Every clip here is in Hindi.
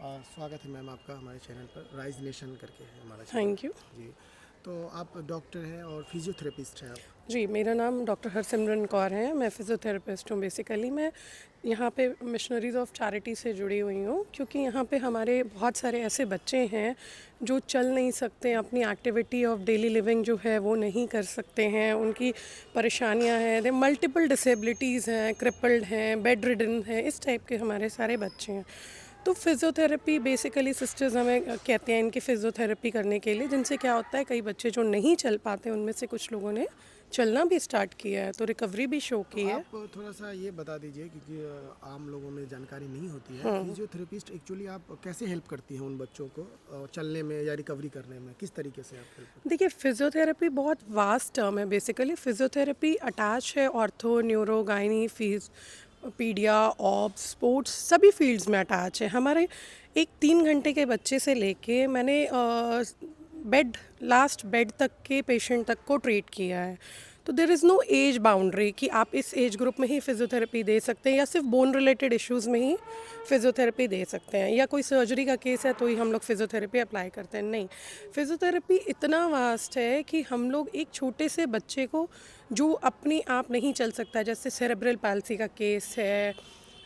स्वागत है मैम आपका हमारे चैनल पर। राइज नेशन करके है हमारा चैनल। Thank you. जी, तो आप डॉक्टर हैं और फिजियोथेरेपिस्ट हैं आप। जी, मेरा नाम डॉक्टर हरसिमरन कौर है। मैं फ़िज़ियोथेरेपिस्ट हूँ बेसिकली। मैं यहाँ पे मिशनरीज़ ऑफ चैरिटी से जुड़ी हुई हूँ, क्योंकि यहाँ पे हमारे बहुत सारे ऐसे बच्चे हैं जो चल नहीं सकते, अपनी एक्टिविटी ऑफ डेली लिविंग जो है वो नहीं कर सकते हैं, उनकी परेशानियाँ हैं, दे मल्टीपल डिसेबिलिटीज़ हैं, क्रिपल्ड हैं, बेड रिडन हैं, इस टाइप के हमारे सारे बच्चे हैं। तो फ़िज़ियोथेरेपी बेसिकली सिस्टर्स हमें कहते हैं इनकी फ़िज़ियोथेरेपी करने के लिए, जिनसे क्या होता है कई बच्चे जो नहीं चल पाते उनमें से कुछ लोगों ने चलना भी स्टार्ट किया है, तो रिकवरी भी शो तो की है। आप थोड़ा सा ये बता दीजिए, क्योंकि आम लोगों में जानकारी नहीं होती है। फिजियोथेरेपिस्ट एक्चुअली आप कैसे हेल्प करती हैं उन बच्चों को चलने में या रिकवरी करने में, किस तरीके से आप हेल्प करती देखिए, फ़िज़ियोथेरेपी बहुत वास्ट टर्म है। बेसिकली फ़िज़ियोथेरेपी अटैच है ortho, neuro, gynae, paedia, obs, sports सभी फील्ड्स में अटैच है। हमारे एक 3 घंटे के बच्चे से लेके मैंने लास्ट बेड तक के पेशेंट तक को ट्रीट किया है। तो there is no age boundary कि आप इस एज ग्रुप में ही फ़िज़ियोथेरेपी दे सकते हैं या सिर्फ बोन रिलेटेड इश्यूज़ में ही फ़िज़ियोथेरेपी दे सकते हैं, या कोई सर्जरी का केस है तो ही हम लोग फ़िज़ियोथेरेपी अप्लाई करते हैं, नहीं। फ़िज़ियोथेरेपी इतना वास्ट है कि हम लोग एक छोटे से बच्चे को जो अपने आप नहीं चल सकता, जैसे सेरेब्रल पैल्सी का केस है,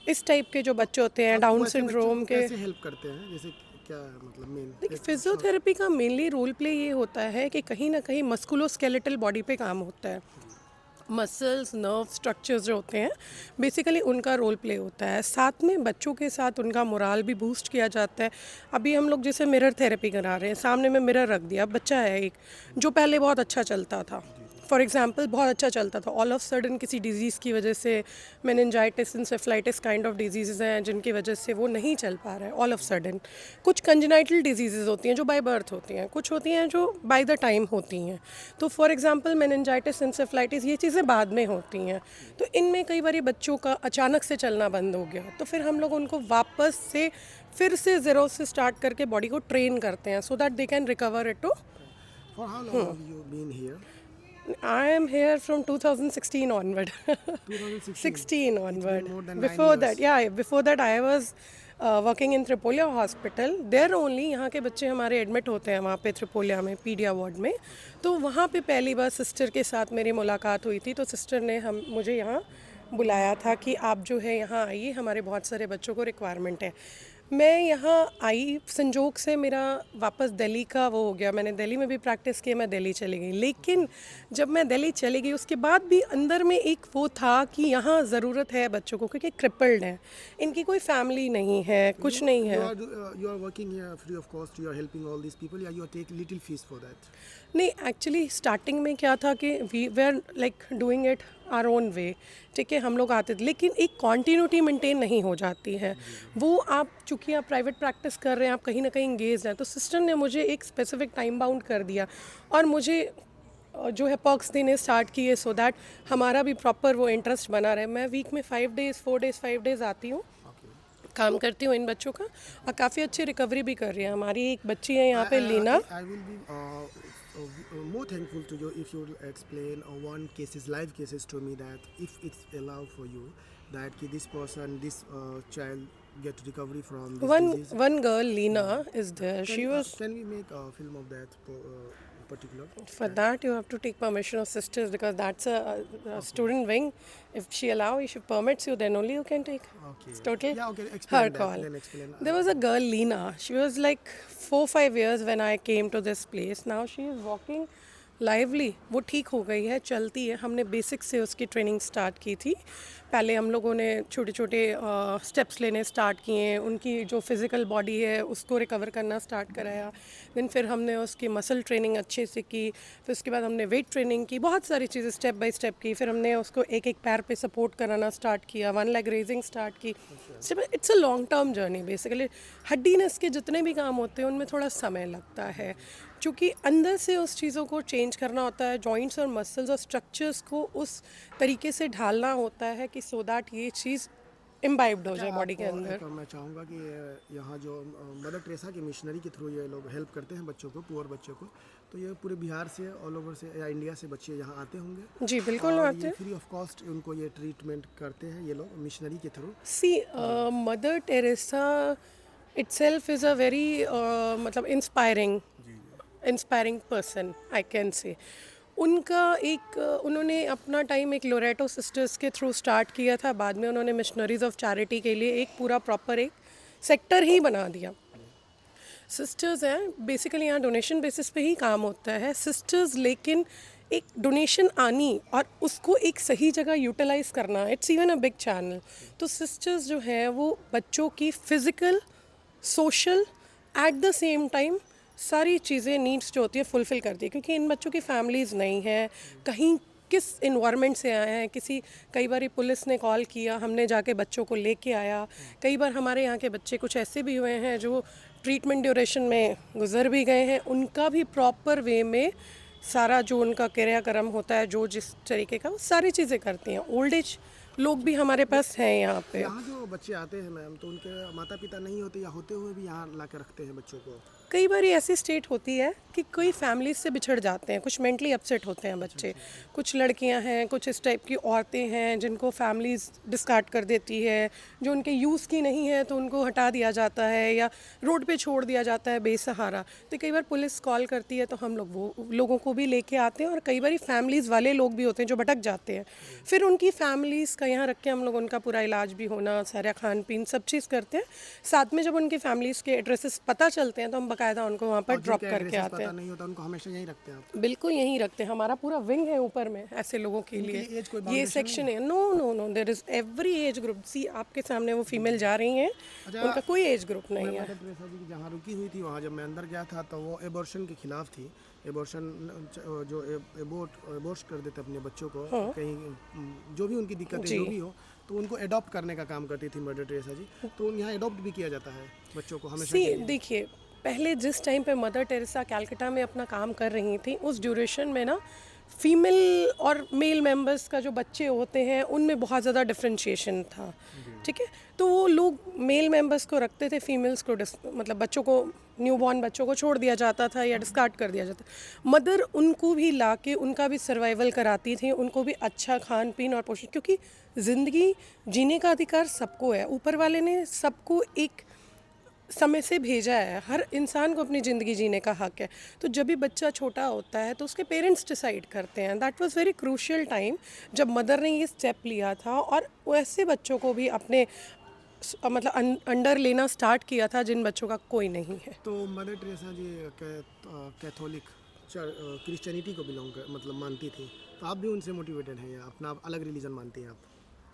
इस टाइप के जो बच्चे होते हैं। हैं आप डाउन वैसे बच्चों को सिंड्रोम के। कैसे हेल्प करते हैं, जैसे क्या मतलब मेन देखिए, एक शॉर्ट। फिजियोथेरेपी का मेनली रोल प्ले ये होता है कि कहीं ना कहीं मस्कुलोस्केलेटल बॉडी पे काम होता है। मसल्स, नर्व स्ट्रक्चर्स जो होते हैं बेसिकली उनका रोल प्ले होता है। साथ में बच्चों के साथ उनका मोराल भी बूस्ट किया जाता है। अभी हम लोग जैसे मिरर थेरेपी करा रहे हैं, सामने में मिरर रख दिया, बच्चा है एक जो पहले बहुत अच्छा चलता था, जी जी। फॉर एग्जांपल बहुत अच्छा चलता था, ऑल ऑफ सडन किसी डिजीज़ की वजह से, meningitis, encephalitis kind of disease हैं जिनकी वजह से वो नहीं चल पा रहा है ऑल ऑफ सडन। कुछ कंजेनाइटल डिजीज़ होती हैं जो बाय बर्थ होती हैं, कुछ होती हैं जो बाय द टाइम होती हैं। तो फॉर एग्जांपल मेनिनजाइटिस, इंसेफ्लाइटिस ये चीज़ें बाद में होती हैं। तो इनमें कई बार बच्चों का अचानक से चलना बंद हो गया, तो फिर हम लोग उनको वापस से फिर से ज़ीरो से स्टार्ट करके बॉडी को ट्रेन करते हैं so that they can recover it to. For how long have you been here? I am here from 2016 onward. 2016. 16 It's been onward. more than 9 Before that, years. yeah, before that I was working in Tripolia hospital. There only यहाँ के बच्चे हमारे एडमिट होते हैं वहाँ पे त्रिपोलिया में पीडिया वार्ड में। तो वहाँ पे पहली बार सिस्टर के साथ मेरी मुलाकात हुई थी, तो सिस्टर ने हम मुझे यहाँ बुलाया था कि आप जो है यहाँ आइए, हमारे बहुत सारे बच्चों को रिक्वायरमेंट है। मैं यहाँ आई, संजोग से मेरा वापस दिल्ली का वो हो गया, मैंने दिल्ली में भी प्रैक्टिस की, मैं दिल्ली चली गई। लेकिन जब मैं दिल्ली चली गई उसके बाद भी अंदर में एक वो था कि यहाँ ज़रूरत है बच्चों को, क्योंकि क्रिपल्ड हैं, इनकी कोई फैमिली नहीं है, कुछ नहीं You है। are you are working here free of cost. You are helping all these people. Yeah, you are take little fees for that. नहीं, एक्चुअली स्टार्टिंग में क्या था कि we were like doing it our own way, ठीक है, हम लोग आते थे, लेकिन एक कॉन्टीन्यूटी मेंटेन नहीं हो जाती है। वो आप चूँकि आप प्राइवेट प्रैक्टिस कर रहे हैं, आप कहीं ना कहीं इंगेज हैं, तो सिस्टर ने मुझे एक स्पेसिफिक टाइम बाउंड कर दिया और मुझे जो है पर्क्स देने स्टार्ट किए सो दैट हमारा भी प्रॉपर वो इंटरेस्ट बना रहे। मैं वीक में 5 डेज़ 4 डेज़ 5 डेज़ आती हूँ, Okay. काम करती हूँ इन बच्चों का, और काफ़ी अच्छी रिकवरी भी कर रही है। हमारी एक बच्ची है यहाँ पे Leena. I will be more thankful to you if you will explain one cases, live cases to me, that if it's allowed for you, that this person, this child get recovery from this One disease. one girl, Lena, is there. She was. Can we make a film of that particular? For that, you have to take permission of sisters because that's a student wing. If she allows, if she permits you, then only you can take. Okay. It's total Yeah, okay. her Explain that. call. Then explain. There was a girl, Lena. She was like 4 5 years when I came to this place. Now she is walking lively, वो ठीक हो गई है, चलती है। हमने बेसिक से उसकी ट्रेनिंग स्टार्ट की थी। पहले हम लोगों ने छोटे छोटे स्टेप्स लेने स्टार्ट किए, उनकी जो फिज़िकल बॉडी है उसको रिकवर करना स्टार्ट कराया। देन फिर हमने उसकी मसल ट्रेनिंग अच्छे से की, फिर उसके बाद हमने वेट ट्रेनिंग की, बहुत सारी चीज़ें स्टेप बाय स्टेप की। फिर हमने उसको एक एक पैर पे सपोर्ट कराना स्टार्ट किया, 1 लेग रेजिंग स्टार्ट की। It's a long term journey basically. हड्डी नस के जितने भी काम होते हैं उनमें थोड़ा समय लगता है, क्योंकि अंदर से उस चीज़ों को चेंज करना होता है, जॉइंट्स और मसल्स और स्ट्रक्चर्स को उस तरीके से ढालना होता है कि सो दैट ये चीज़ इम्बाइब्ड हो अच्छा, जाए बॉडी के आपको अंदर। एक मैं चाहूँगा कि यहाँ जो मदर टेरेसा की मिशनरी के थ्रू ये लोग हेल्प करते हैं बच्चों को, पुअर बच्चों को, तो ये पूरे बिहार से, ऑल ओवर से या इंडिया से बच्चे यहाँ आते होंगे जी बिल्कुल और आते ये हैं। फ्री ऑफ कॉस्ट उनको ये ट्रीटमेंट करते हैं ये लोग मिशनरी के through. See Mother Teresa itself is a very मतलब inspiring person I can say. उनका एक उन्होंने अपना टाइम एक लोरेटो सिस्टर्स के थ्रू स्टार्ट किया था, बाद में उन्होंने मिशनरीज ऑफ चैरिटी के लिए एक पूरा प्रॉपर एक सेक्टर ही बना दिया। सिस्टर्स हैं बेसिकली, यहाँ डोनेशन बेसिस पे ही काम होता है सिस्टर्स, लेकिन एक डोनेशन आनी और उसको एक सही जगह यूटिलाइज करना, it's even a big channel. तो सिस्टर्स जो है वो बच्चों की physical, social, eight the same time सारी चीज़ें नीड्स जो होती है फुलफ़िल करती है, क्योंकि इन बच्चों की फैमिलीज़ नहीं है, कहीं किस इन्वायरमेंट से आए हैं, कई बार पुलिस ने कॉल किया, हमने जाके बच्चों को लेके आया। कई बार हमारे यहाँ के बच्चे कुछ ऐसे भी हुए हैं जो ट्रीटमेंट ड्यूरेशन में गुजर भी गए हैं, उनका भी प्रॉपर वे में सारा जो उनका क्रियाक्रम होता है, जो जिस तरीके का, वो सारी चीज़ें करती हैं। ओल्ड एज लोग भी हमारे पास हैं यहाँ पे। यहाँ जो बच्चे आते हैं मैम, तो उनके माता पिता नहीं होते या होते हुए भी यहाँ ला के रखते हैं बच्चों को? कई बार ऐसी स्टेट होती है कि कोई फैमिली से बिछड़ जाते हैं, कुछ मेंटली अपसेट होते हैं बच्चे, कुछ लड़कियां हैं, कुछ इस टाइप की औरतें हैं जिनको फैमिलीज डिस्कार्ड कर देती है, जो उनके यूज़ की नहीं है तो उनको हटा दिया जाता है या रोड पे छोड़ दिया जाता है बेसहारा। तो कई बार पुलिस कॉल करती है तो हम लोग वो लोगों को भी लेके आते हैं, और कई बार फैमिलीज़ वाले लोग भी होते हैं जो भटक जाते हैं, फिर उनकी फैमिलीज़ का यहाँ रख के हम लोग उनका पूरा इलाज भी होना, सारा खान पीन सब चीज़ करते हैं। साथ में जब उनकी फैमिलीज़ के एड्रेसेस पता चलते हैं तो हम बाकायदा उनको वहाँ पर ड्रॉप करके आते पता हैं। नहीं होता उनको हमेशा यहीं रखते हैं आप? बिल्कुल यहीं रखते हैं, हमारा पूरा विंग है ऊपर में ऐसे लोगों के इनके लिए। लिए एज कोई ये बाउंडेशन सेक्शन है, no no no, there is every age group. सी आपके सामने वो फीमेल जा रही हैं, अच्छा, उनका कोई एज ग्रुप नहीं है। मदर टेरेसा जी की जहाँ रुकी हुई थी, वहाँ जब मैं अंदर गया था तो वो एबॉर्शन के खिलाफ थी। एबॉर्शन जो एबॉर्श कर देते अपने बच्चों को, कहीं जो भी उनकी दिक्कतें जी। जो भी हो, तो उनको अडॉप्ट करने का काम करती थी मदर टेरेसा जी। तो यहाँ अडॉप्ट भी किया जाता है बच्चों को हमेशा सी के लिए? देखिए, पहले जिस टाइम पे मदर टेरेसा कैलकाटा में अपना काम कर रही थी, उस ड्यूरेशन में ना फीमेल और मेल मेंबर्स का जो बच्चे होते हैं उनमें बहुत ज़्यादा डिफरेंशिएशन था, ठीक है। तो वो लोग मेल मेंबर्स को रखते थे, फीमेल्स को मतलब बच्चों को, न्यूबॉर्न बच्चों को छोड़ दिया जाता था या डिस्कार्ड कर दिया जाता। मदर उनको भी ला के उनका भी सर्वाइवल कराती थी, उनको भी अच्छा खान पीन और पोषण, क्योंकि ज़िंदगी जीने का अधिकार सबको है, ऊपर वाले ने सबको एक समय से भेजा है, हर इंसान को अपनी ज़िंदगी जीने का हक है। तो जब भी बच्चा छोटा होता है तो उसके पेरेंट्स डिसाइड करते हैं। That was very crucial time जब मदर ने ये स्टेप लिया था, और वैसे बच्चों को भी अपने मतलब अंडर लेना स्टार्ट किया था जिन बच्चों का कोई नहीं है। तो मदर टेरेसा जी कैथोलिक क्रिश्चियनिटी को बिलोंग कर मतलब मानती थी, तो आप भी उनसे मोटिवेटेड हैं या अपना अलग रिलीजन मानती हैं आप?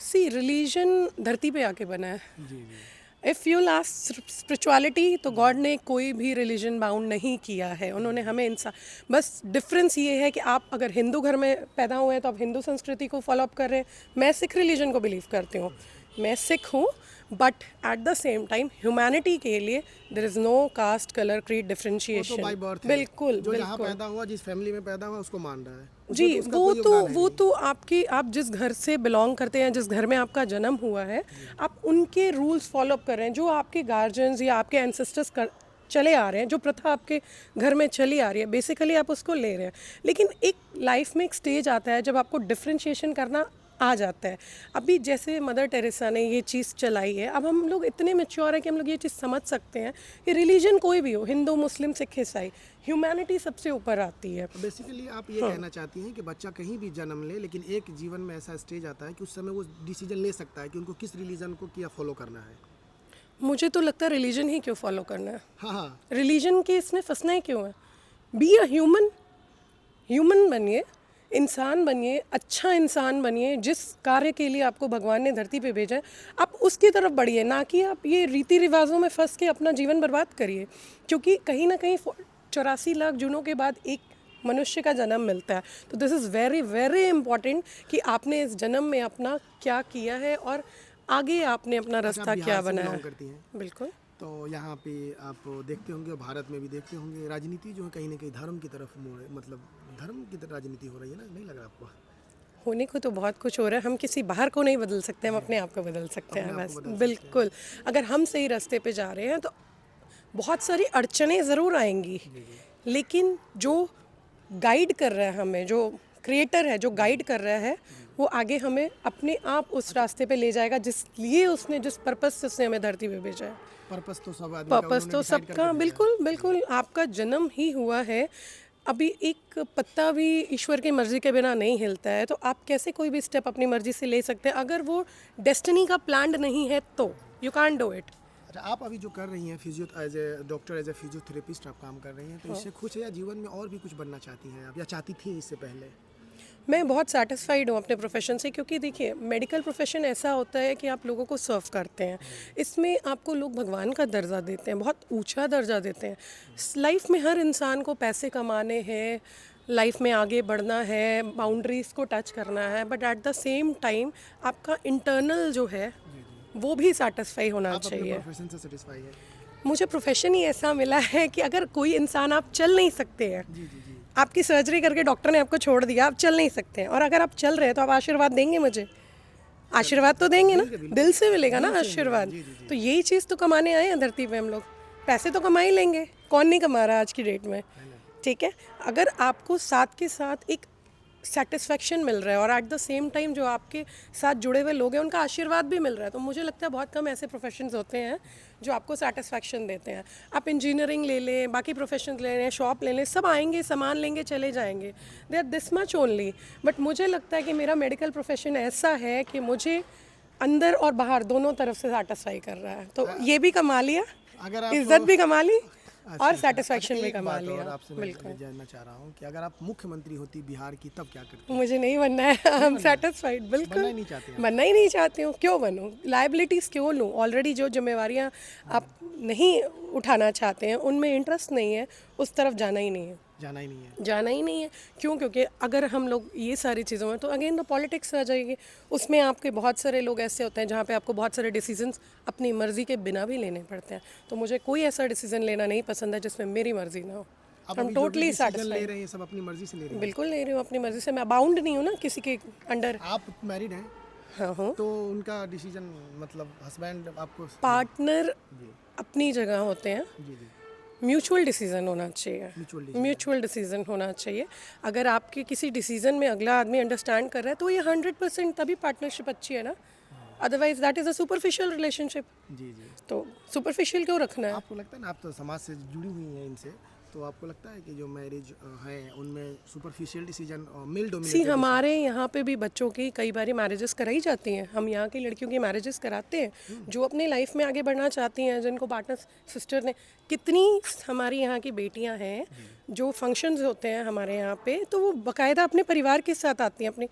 सी रिलीजन धरती पे आके बना है। जी जी। इफ़ यू लास्ट स्पिरिचुअलिटी, तो गॉड ने कोई भी रिलीजन बाउंड नहीं किया है, उन्होंने हमें इंसान, बस डिफरेंस ये है कि आप अगर हिंदू घर में पैदा हुए हैं तो आप हिंदू संस्कृति को फॉलो अप कर रहे हैं। मैं सिख रिलीजन को बिलीव करती हूँ, मैं सिख हूँ, but at the same time humanity के लिए there is no caste colour creed तो डिफरेंशिएशन। बाय बर्थ है, बिल्कुल जो यहाँ बिल्कुल पैदा हुआ, जिस फैमिली में पैदा हुआ उसको मान रहा है, उसमें जी। तो उसका कोई योगदान है वो नहीं। तो आपकी, आप जिस घर से बिलोंग करते हैं, जिस घर में आपका जन्म हुआ है, आप उनके रूल्स फॉलो अप कर रहे हैं, जो आपके गार्जियंस या आपके एंसेस्टर्स कर चले आ रहे हैं, जो प्रथा आपके घर में चली आ रही है, बेसिकली आप उसको ले रहे हैं। लेकिन एक लाइफ में एक स्टेज आता है जब आपको डिफ्रेंशिएशन करना आ जाता है। अभी जैसे मदर टेरेसा ने ये चीज़ चलाई है, अब हम लोग इतने मैच्योर हैं कि हम लोग ये चीज़ समझ सकते हैं कि रिलीजन कोई भी हो, हिंदू मुस्लिम सिख ईसाई, ह्यूमैनिटी सबसे ऊपर आती है। बेसिकली आप ये कहना चाहती हैं कि बच्चा कहीं भी जन्म ले, लेकिन एक जीवन में ऐसा स्टेज आता है कि उस समय वो डिसीजन ले सकता है कि उनको किस रिलीजन को क्या फॉलो करना है। मुझे तो लगता है रिलीजन ही क्यों फॉलो करना है, हाँ हाँ। रिलीजन के इसमें फंसना ही क्यों है। बी अ ह्यूमन, ह्यूमन बनिए, इंसान बनिए, अच्छा इंसान बनिए, जिस कार्य के लिए आपको भगवान ने धरती पे भेजा है आप उसकी तरफ बढ़िए, ना कि आप ये रीति रिवाजों में फंस के अपना जीवन बर्बाद करिए। क्योंकि कहीं ना कहीं 84 लाख जूनों के बाद एक मनुष्य का जन्म मिलता है। तो this is very very important कि आपने इस जन्म में अपना क्या किया है और आगे आपने अपना रास्ता बिहार क्या से बनाया belong है। करती हैं, बिल्कुल। तो यहाँ पे आप देखते होंगे और भारत में भी देखते होंगे, राजनीति जो है कहीं ना कहीं धर्म की तरफ मतलब धर्म की तरफ राजनीति हो रही है ना, नहीं लग रहा आपको? होने को तो बहुत कुछ हो रहा है, हम किसी बाहर को नहीं बदल सकते, हम अपने आप को बदल सकते हैं अपने आप बस। को बदल सकते हैं। बिल्कुल, अगर हम सही रास्ते पे जा रहे हैं तो बहुत सारी अड़चनें ज़रूर आएंगी, लेकिन जो गाइड कर रहा है हमें, जो क्रिएटर है जो गाइड कर रहा है, वो आगे हमें अपने आप उस रास्ते पे ले जाएगा जिस लिए उसने, जिस पर्पस से उसने हमें धरती पे भेजा है। पर्पस तो सब आदमी का पर्पस उन्होंने तो decide करके सबका दिया है। बिल्कुल बिल्कुल आपका जन्म ही हुआ है। अभी एक पत्ता भी ईश्वर की मर्जी के बिना नहीं हिलता है, तो आप कैसे कोई भी स्टेप अपनी मर्जी से ले सकते हैं अगर वो डेस्टिनी का प्लान नहीं है, तो यू कांट डू इट। अच्छा, आप अभी जो कर रही हैं physio as a doctor, as a physiotherapist आप काम कर रही हैं, तो इससे खुश है या जीवन में और भी कुछ बनना चाहती हैं आप, या चाहती थी इससे पहले? मैं बहुत सेटिस्फाइड हूँ अपने प्रोफेशन से, क्योंकि देखिए मेडिकल प्रोफेशन ऐसा होता है कि आप लोगों को सर्व करते हैं। इसमें आपको लोग भगवान का दर्जा देते हैं, बहुत ऊंचा दर्जा देते हैं। लाइफ में हर इंसान को पैसे कमाने हैं, लाइफ में आगे बढ़ना है, बाउंड्रीज को टच करना है, but at the same time आपका इंटरनल जो है वो भी सेटिस्फाई होना आप अपने चाहिए। प्रोफेशन से सेटिस्फाई है? मुझे प्रोफेशन ही ऐसा मिला है कि अगर कोई इंसान, आप चल नहीं सकते हैं, जी जी जी। आपकी सर्जरी करके डॉक्टर ने आपको छोड़ दिया, आप चल नहीं सकते हैं, और अगर आप चल रहे हैं तो आप आशीर्वाद देंगे मुझे? आशीर्वाद तो देंगे ना, दिल से मिलेगा ना आशीर्वाद। तो यही चीज़ तो कमाने आए हैं धरती पे हम लोग, पैसे तो कमा ही लेंगे, कौन नहीं कमा रहा आज की डेट में, ठीक है। अगर आपको साथ के साथ एक सेटिस्फेक्शन मिल रहा है और एट द सेम टाइम जो आपके साथ जुड़े हुए लोग हैं उनका आशीर्वाद भी मिल रहा है, तो मुझे लगता है बहुत कम ऐसे प्रोफेशंस होते हैं जो आपको सेटिस्फेक्शन देते हैं। आप इंजीनियरिंग ले लें, बाकी प्रोफेशन ले लें, शॉप ले लें, सब आएंगे, सामान लेंगे, चले जाएंगे, they are this much only. But मुझे लगता है कि मेरा मेडिकल प्रोफेशन ऐसा है कि मुझे अंदर और बाहर दोनों तरफ से सेटिस्फाई कर रहा है, तो ये भी कमा लिया, अगर आप इज्जत भी कमा ली अच्छा, और अच्छा, सेटिस्फेक्शन भी एक कमा बात और लिया। आपसे मैं जानना चाह रहा हूँ कि अगर आप मुख्यमंत्री होती बिहार की तब क्या करती? मुझे नहीं बनना है, आई एम सेटिस्फाइड, बनना बिल्कुल ही नहीं चाहते हैं? बनना ही नहीं चाहती हूँ। क्यों बनूँ, लाइबिलिटीज़ क्यों लूँ? ऑलरेडी जो जिम्मेवारियाँ आप नहीं उठाना चाहते हैं उनमें इंटरेस्ट नहीं है, उस तरफ जाना ही नहीं है, जाना ही नहीं है। जाना ही नहीं है। क्यों? क्योंकि अगर हम लोग ये सारी चीज़ों में, तो अगेन द पॉलिटिक्स आ जाएगी। उसमें आपके बहुत सारे लोग ऐसे होते हैं जहाँ पे आपको बहुत सारे डिसीजंस अपनी मर्ज़ी के बिना भी लेने पड़ते हैं, तो मुझे कोई ऐसा डिसीजन लेना नहीं पसंद है जिसमें मेरी मर्ज़ी ना हो। आप हम अभी जो भी टोटली डिसीजन ले सेटिस्फाइड, रहे हैं सब अपनी मर्जी से ले रहे हैं? बिल्कुल ले रही हूँ अपनी मर्ज़ी से, मैं बाउंड नहीं हूँ ना किसी के अंडर। आप मैरिड हैं हाँ हूँ। तो उनका डिसीजन मतलब हस्बैंड आपको? पार्टनर जी अपनी जगह होते हैं, जी जी। म्यूचुअल डिसीजन होना चाहिए, म्यूचुअल म्यूचुअल डिसीजन होना चाहिए। अगर आपके किसी डिसीजन में अगला आदमी अंडरस्टैंड कर रहा है तो ये 100% तभी पार्टनरशिप अच्छी है ना, otherwise that is a superficial relationship. जी जी। तो सुपरफिशियल क्यों रखना है? आपको लगता है ना, आप तो समाज से जुड़ी हुई हैं इनसे, तो आपको लगता है कि जो मैरिज है उनमें सुपरफिशियल डिसीजन मेल सी डोमिनेटेड? हमारे यहाँ पे भी बच्चों की कई बार मैरिजेस कराई जाती हैं, हम यहाँ की लड़कियों की मैरिजेस कराते हैं जो अपने लाइफ में आगे बढ़ना चाहती हैं, जिनको पार्टनर सिस्टर ने, कितनी हमारी यहाँ की बेटियाँ हैं जो फंक्शंस होते हैं हमारे यहाँ पे, तो वो बाकायदा अपने परिवार के साथ आती हैं। अपनी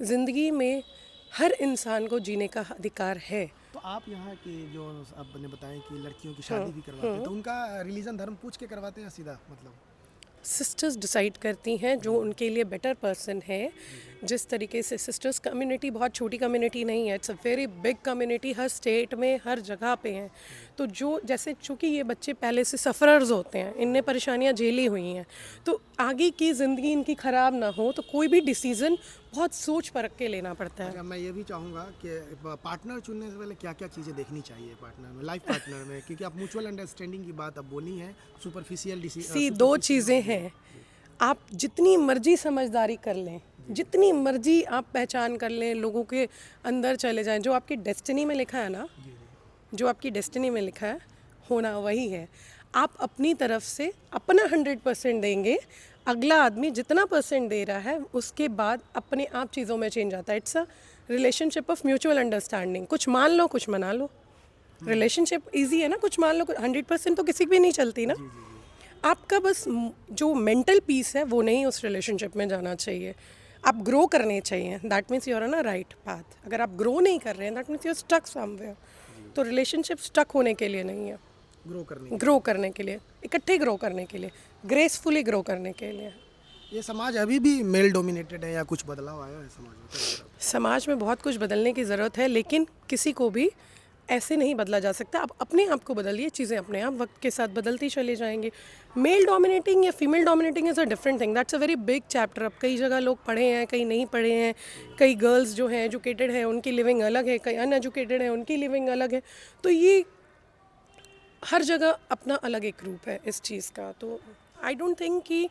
ज़िंदगी में हर इंसान को जीने का अधिकार है। तो आप यहाँ के जो आपने बताया कि लड़कियों की शादी भी करवाते हैं, तो उनका रिलीजन धर्म पूछ के करवाते हैं सीधा मतलब? सिस्टर्स डिसाइड करती हैं जो उनके लिए बेटर पर्सन है। जिस तरीके से सिस्टर्स कम्युनिटी बहुत छोटी कम्युनिटी नहीं है, it's a very big community, her state में हर जगह पे हैं। तो जो जैसे चूँकि ये बच्चे पहले से सफ़रर्स होते हैं, इनने परेशानियाँ झेली हुई हैं, तो आगे की ज़िंदगी इनकी ख़राब ना हो, तो कोई भी डिसीज़न बहुत सोच परख के लेना पड़ता है। अच्छा, मैं ये भी चाहूँगा कि पार्टनर चुनने से पहले क्या क्या चीज़ें देखनी चाहिए पार्टनर में, लाइफ पार्टनर में, क्योंकि आप म्यूचुअल अंडरस्टैंडिंग की बात अब बोली है, सुपरफिशियल सी दो चीज़ें हैं, आप जितनी मर्जी समझदारी कर लें, जितनी मर्जी आप पहचान कर लें, लोगों के अंदर चले जाएं, जो आपकी डेस्टिनी में लिखा है ना, जो आपकी डेस्टिनी में लिखा है होना वही है। आप अपनी तरफ से अपना 100% देंगे, अगला आदमी जितना परसेंट दे रहा है उसके बाद अपने आप चीज़ों में चेंज आता है। It's a relationship of mutual understanding. कुछ मान लो कुछ मना लो, रिलेशनशिप ईजी है ना, कुछ मान लो, 100% तो किसी की भी नहीं चलती ना। आपका बस जो मेंटल पीस है वो नहीं उस रिलेशनशिप में जाना चाहिए, आप ग्रो करने चाहिए, that means you are on a right path. अगर आप ग्रो नहीं कर रहे हैं that means you are stuck somewhere. तो रिलेशनशिप स्टक होने के लिए नहीं है, ग्रो करने के लिए, इकट्ठे ग्रो करने के लिए, ग्रेसफुली ग्रो करने के लिए। ये समाज अभी भी मेल डोमिनेटेड है या कुछ बदलाव आया है समाज में? समाज में बहुत कुछ बदलने की ज़रूरत है, लेकिन किसी को भी ऐसे नहीं बदला जा सकता। आप अपने आप को बदलिए, चीज़ें अपने आप वक्त के साथ बदलती चली जाएंगी। मेल डोमिनेटिंग या female dominating is a different thing, that's a very big chapter. अब कई जगह लोग पढ़े हैं, कई नहीं पढ़े हैं, कई गर्ल्स जो हैं एजुकेटेड हैं उनकी लिविंग अलग है, कई अनएजुकेटेड हैं उनकी लिविंग अलग है। तो ये हर जगह अपना अलग एक रूप है इस चीज़ का। तो आई डोंट थिंक कि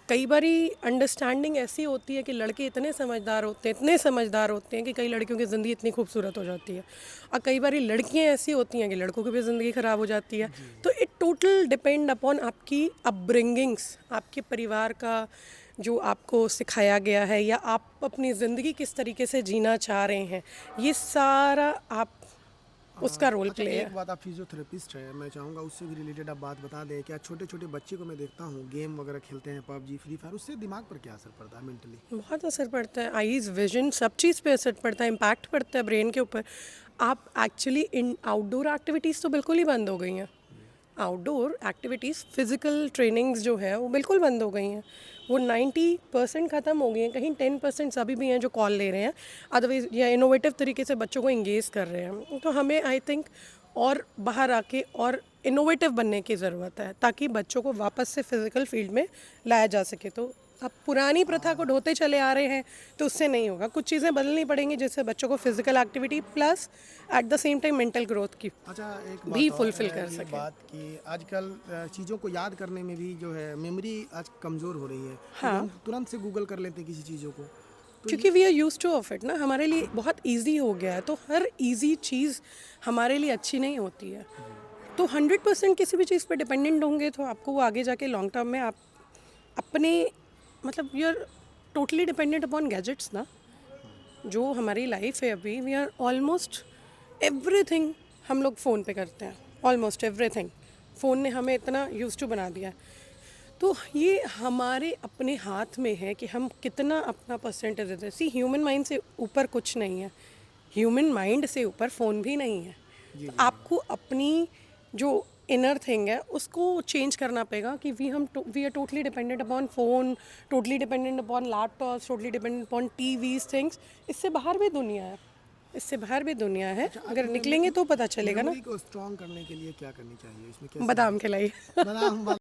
कई बारी अंडरस्टैंडिंग ऐसी होती है कि लड़के इतने समझदार होते हैं कि कई लड़कियों की ज़िंदगी इतनी खूबसूरत हो जाती है, और कई बारी लड़कियां ऐसी होती हैं कि लड़कों की भी ज़िंदगी ख़राब हो जाती है। तो इट टोटल डिपेंड अपॉन आपकी अपब्रिंगिंग्स, आपके परिवार का जो आपको सिखाया गया है, या आप अपनी ज़िंदगी किस तरीके से जीना चाह रहे हैं, ये सारा आप उसका रोल अच्छा, प्ले है। एक बात, आप फिजियोथेरेपिस्ट है, मैं चाहूँगा उससे भी रिलेटेड आप बात बता दें। क्या छोटे छोटे बच्चे को मैं देखता हूँ गेम वगैरह खेलते हैं, पबजी, फ्री फायर, उससे दिमाग पर क्या असर पड़ता है मेंटली? बहुत असर पड़ता है, आईज, विजन, सब चीज़ पे असर पड़ता है, इम्पैक्ट पड़ता है ब्रेन के ऊपर। आप एक्चुअली इन आउटडोर एक्टिविटीज़ तो बिल्कुल ही बंद हो गई हैं। आउटडोर एक्टिविटीज़, फिजिकल ट्रेनिंग्स जो है वो बिल्कुल बंद हो गई हैं। वो 90% ख़त्म हो गई हैं, कहीं 10% अभी भी हैं जो कॉल ले रहे हैं, अदरवाइज या इनोवेटिव तरीके से बच्चों को इंगेज कर रहे हैं। तो हमें आई थिंक और बाहर आके और इनोवेटिव बनने की ज़रूरत है, ताकि बच्चों को वापस से फिज़िकल फील्ड में लाया जा सके। तो अब पुरानी प्रथा को ढोते चले आ रहे हैं, तो उससे नहीं होगा। कुछ चीज़ें बदलनी पड़ेंगी, जिससे बच्चों को physical activity plus eight the same time mental growth की अच्छा, एक भी बात और फुलफिल है, कर ये सके। बात कि आजकल चीज़ों को याद करने में भी जो है मेमोरी आज कमज़ोर हो रही है, क्योंकि हाँ, हम तुरंत से गूगल कर लेते हैं किसी चीज़ों को। तो क्योंकि ये we are used to of it ना, हमारे लिए बहुत इजी हो गया है। तो हर इजी चीज़ हमारे लिए अच्छी नहीं होती है। तो 100% किसी भी चीज़ पे डिपेंडेंट होंगे तो आपको वो आगे जाके लॉन्ग टर्म में आप अपने, मतलब you are totally dependent upon gadgets ना। जो हमारी लाइफ है अभी, वी आर ऑलमोस्ट एवरीथिंग हम लोग फ़ोन पे करते हैं, ऑलमोस्ट एवरीथिंग। फ़ोन ने हमें इतना यूज्ड टू बना दिया है। तो ये हमारे अपने हाथ में है कि हम कितना अपना परसेंटेज देते हैं। सी, ह्यूमन माइंड से ऊपर कुछ नहीं है, ह्यूमन माइंड से ऊपर फ़ोन भी नहीं है। जी तो जी। आपको अपनी जो इनर थिंग है उसको चेंज करना पड़ेगा कि we are totally dependent upon phone, totally dependent upon laptops, totally dependent upon TVs, things. इससे बाहर भी दुनिया है, इससे बाहर भी दुनिया है। अच्छा, अगर निकलेंगे तो पता चलेगा ना। मेमोरी को स्ट्रॉन्ग करने के लिए क्या करनी चाहिए, इसमें कैसे? बादाम खिलाइए। बादाम